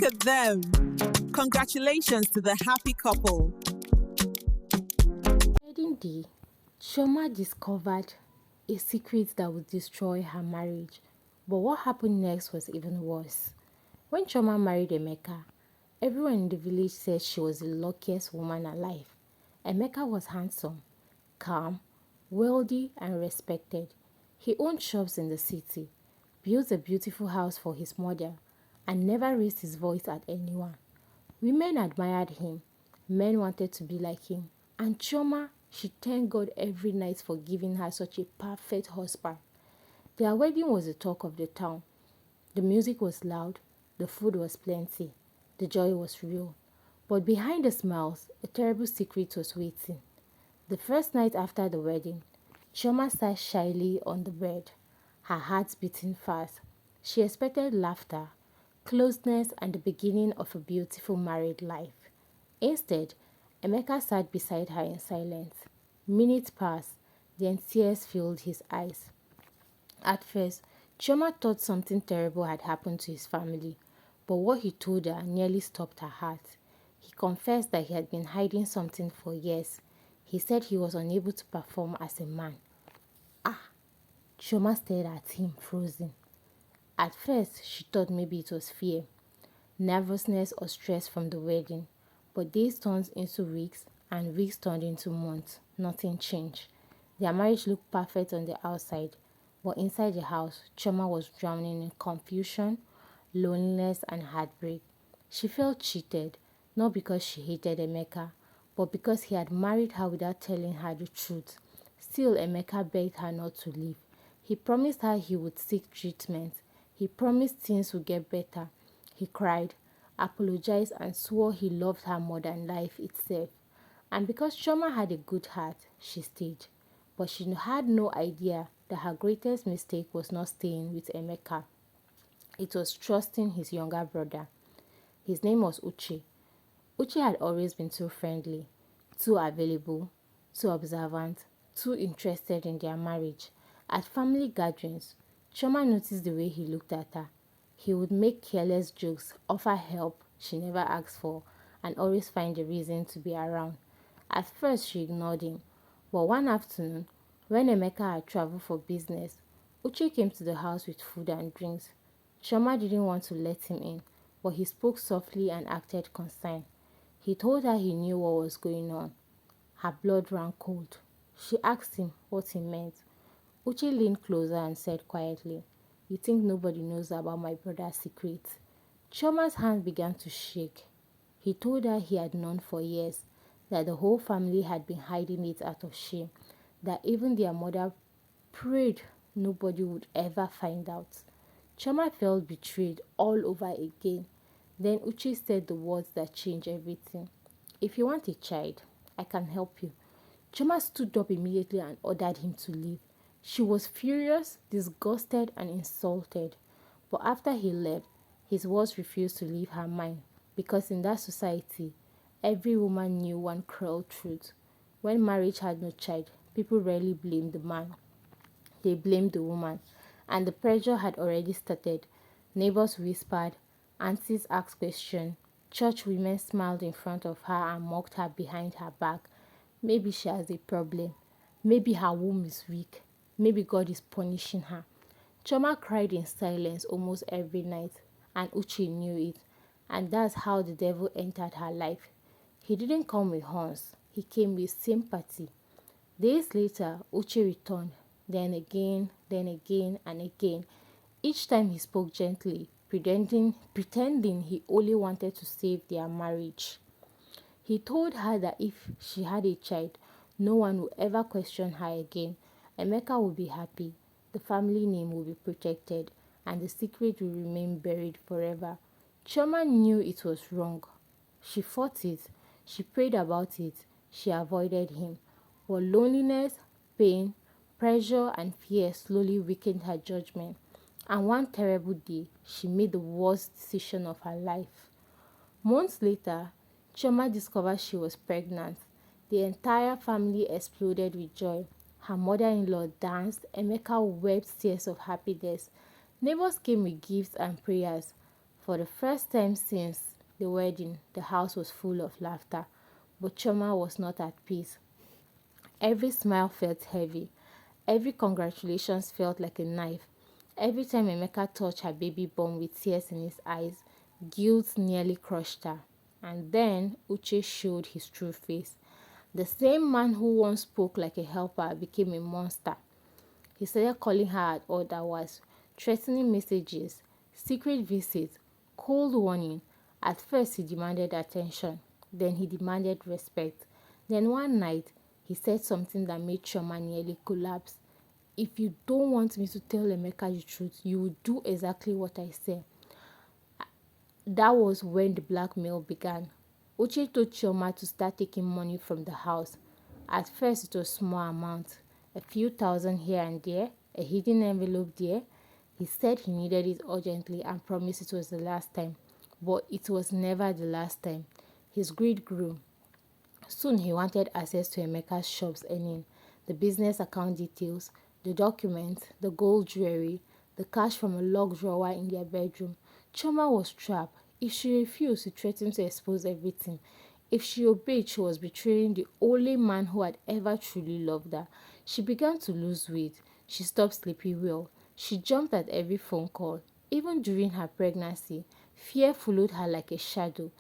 at them. Congratulations to the happy couple. Wedding day, Chioma discovered a secret that would destroy her marriage. But what happened next was even worse. When Chioma married Emeka, everyone in the village said she was the luckiest woman alive. Emeka was handsome, calm, wealthy, and respected. He owned shops in the city, built a beautiful house for his mother, and never raised his voice at anyone. Women admired him, men wanted to be like him, and Chioma, she thanked God every night for giving her such a perfect husband. Their wedding was the talk of the town. The music was loud, the food was plenty, the joy was real. But behind the smiles, a terrible secret was waiting. The first night after the wedding, Chioma sat shyly on the bed, her heart beating fast. She expected laughter, closeness, and the beginning of a beautiful married life. Instead, Emeka sat beside her in silence. Minutes passed, then tears filled his eyes. At first, Chioma thought something terrible had happened to his family, but what he told her nearly stopped her heart. He confessed that he had been hiding something for years. He said he was unable to perform as a man. Chioma stared at him, frozen. At first, she thought maybe it was fear, nervousness, or stress from the wedding. But days turned into weeks, and weeks turned into months. Nothing changed. Their marriage looked perfect on the outside, but inside the house, Chioma was drowning in confusion, loneliness, and heartbreak. She felt cheated, not because she hated Emeka, but because he had married her without telling her the truth. Still, Emeka begged her not to leave. He promised her he would seek treatment. He promised things would get better. He cried, apologized, and swore he loved her more than life itself. And because Chioma had a good heart, she stayed. But she had no idea that her greatest mistake was not staying with Emeka. It was trusting his younger brother. His name was Uche. Uche had always been too friendly, too available, too observant, too interested in their marriage. At family gatherings, Chioma noticed the way he looked at her. He would make careless jokes, offer help she never asked for, and always find a reason to be around. At first, she ignored him, but one afternoon, when Emeka had traveled for business, Uche came to the house with food and drinks. Chioma didn't want to let him in, but he spoke softly and acted concerned. He told her he knew what was going on. Her blood ran cold. She asked him what he meant. Uche leaned closer and said quietly, "You think nobody knows about my brother's secret?" Chioma's hand began to shake. He told her he had known for years, that the whole family had been hiding it out of shame, that even their mother prayed nobody would ever find out. Chioma felt betrayed all over again. Then Uche said the words that changed everything. "If you want a child, I can help you." Chioma stood up immediately and ordered him to leave. She was furious, disgusted, and insulted. But after he left, his words refused to leave her mind, because in that society, every woman knew one cruel truth. When marriage had no child, people rarely blamed the man. They blamed the woman, and the pressure had already started. Neighbors whispered, aunties asked questions, church women smiled in front of her and mocked her behind her back. Maybe she has a problem. Maybe her womb is weak. Maybe God is punishing her. Choma cried in silence almost every night, and Uche knew it, and that's how the devil entered her life. He didn't come with horns, he came with sympathy. Days later, Uche returned, then again, and again. Each time he spoke gently, pretending he only wanted to save their marriage. He told her that if she had a child, no one would ever question her again. Emeka would be happy, the family name would be protected, and the secret would remain buried forever. Chioma knew it was wrong. She fought it, she prayed about it, she avoided him. But loneliness, pain, pressure, and fear slowly weakened her judgment. And one terrible day, she made the worst decision of her life. Months later, Chioma discovered she was pregnant. The entire family exploded with joy. Her mother-in-law danced, Emeka wept tears of happiness. Neighbors came with gifts and prayers. For the first time since the wedding, the house was full of laughter, but Chioma was not at peace. Every smile felt heavy. Every congratulations felt like a knife. Every time Emeka touched her baby bump with tears in his eyes, guilt nearly crushed her. And then Uche showed his true face. The same man who once spoke like a helper became a monster. He started calling her at odd hours, threatening messages, secret visits, cold warning. At first, he demanded attention. Then he demanded respect. Then one night, he said something that made Chioma nearly collapse. If you don't want me to tell Emeka the truth, you will do exactly what I say. That was when the blackmail began. Uche told Chioma to start taking money from the house. At first, it was small amounts, a few thousand here and there, a hidden envelope there. He said he needed it urgently and promised it was the last time. But it was never the last time. His greed grew. Soon he wanted access to Emeka's shop's earning, the business account details, the documents, the gold jewelry, the cash from a locked drawer in their bedroom. Choma was trapped. If she refused, he threatened to expose everything. If she obeyed, she was betraying the only man who had ever truly loved her. She began to lose weight. She stopped sleeping well. She jumped at every phone call. Even during her pregnancy, fear followed her like a shadow.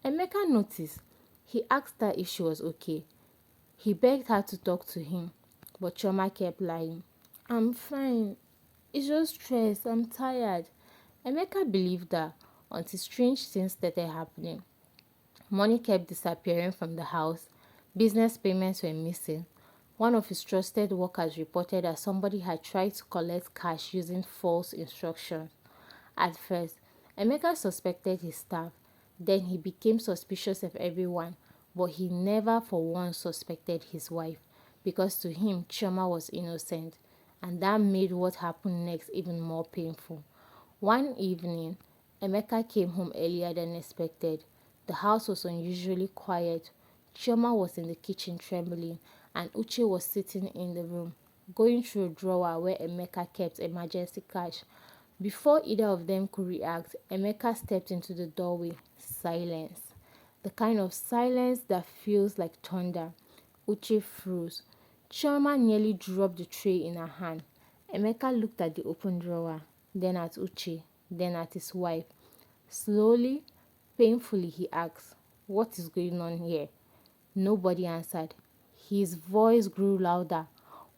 Emeka noticed. He asked her if she was okay. He begged her to talk to him, but Choma kept lying. I'm fine. It's just stress. I'm tired. Emeka believed her until strange things started happening. Money kept disappearing from the house. Business payments were missing. One of his trusted workers reported that somebody had tried to collect cash using false instructions. At first, Emeka suspected his staff. Then he became suspicious of everyone, but he never for once suspected his wife, because to him, Chioma was innocent, and that made what happened next even more painful. One evening, Emeka came home earlier than expected. The house was unusually quiet. Chioma was in the kitchen trembling, and Uche was sitting in the room, going through a drawer where Emeka kept emergency cash. Before either of them could react, Emeka stepped into the doorway. Silence. The kind of silence that feels like thunder. Uche froze. Chioma nearly dropped the tray in her hand. Emeka looked at the open drawer, then at Uche, then at his wife. Slowly, painfully, he asked, "What is going on here?" Nobody answered. His voice grew louder.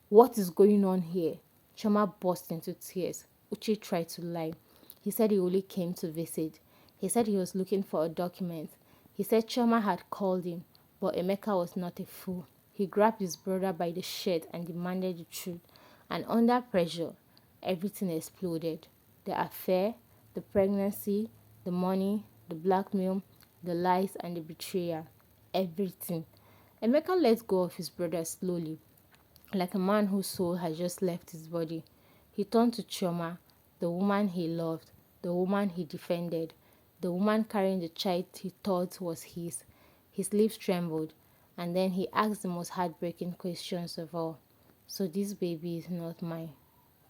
"What is going on here?" Choma burst into tears. Uche tried to lie. He said he only came to visit. He said he was looking for a document. He said Choma had called him, but Emeka was not a fool. He grabbed his brother by the shirt and demanded the truth. And under pressure, everything exploded. The affair, the pregnancy, the money, the blackmail, the lies, and the betrayal. Everything. Emeka let go of his brother slowly, like a man whose soul had just left his body. He turned to Chioma, the woman he loved, the woman he defended, the woman carrying the child he thought was his. His lips trembled, and then he asked the most heartbreaking questions of all. "So this baby is not mine?"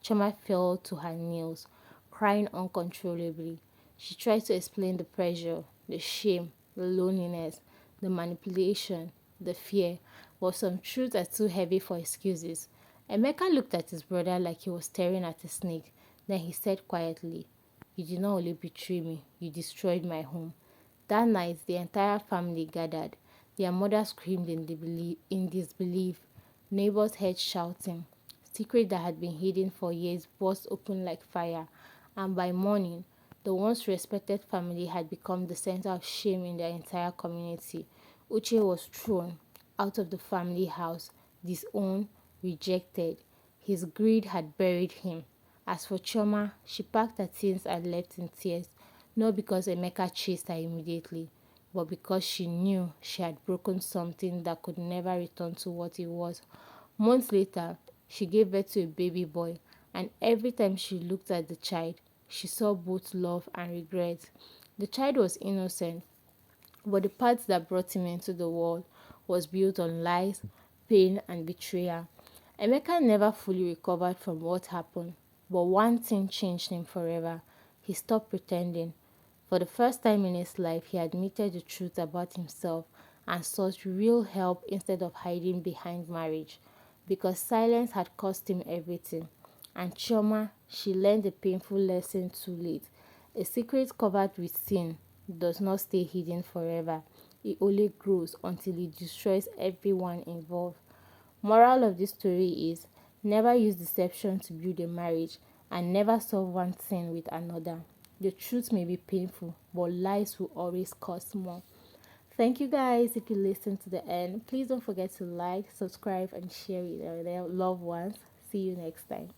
Chioma fell to her knees, crying uncontrollably. She tried to explain the pressure, the shame, the loneliness, the manipulation, the fear, but some truths are too heavy for excuses. Emeka looked at his brother like he was staring at a snake. Then he said quietly, "You did not only betray me, you destroyed my home." That night, the entire family gathered. Their mother screamed in disbelief. Neighbors heard shouting. Secrets that had been hidden for years burst open like fire. And by morning, the once respected family had become the center of shame in their entire community. Uche was thrown out of the family house, disowned, rejected. His greed had buried him. As for Choma, she packed her things and left in tears, not because Emeka chased her immediately, but because she knew she had broken something that could never return to what it was. Months later, she gave birth to a baby boy, and every time she looked at the child, she saw both love and regret. The child was innocent, but the path that brought him into the world was built on lies, pain, and betrayal. Emeka never fully recovered from what happened, but one thing changed him forever. He stopped pretending. For the first time in his life, he admitted the truth about himself and sought real help instead of hiding behind marriage, because silence had cost him everything. And Chioma, she learned a painful lesson too late. A secret covered with sin does not stay hidden forever. It only grows until it destroys everyone involved. Moral of this story is never use deception to build a marriage and never solve one sin with another. The truth may be painful, but lies will always cost more. Thank you guys if you listened to the end. Please don't forget to like, subscribe, and share with your loved ones. See you next time.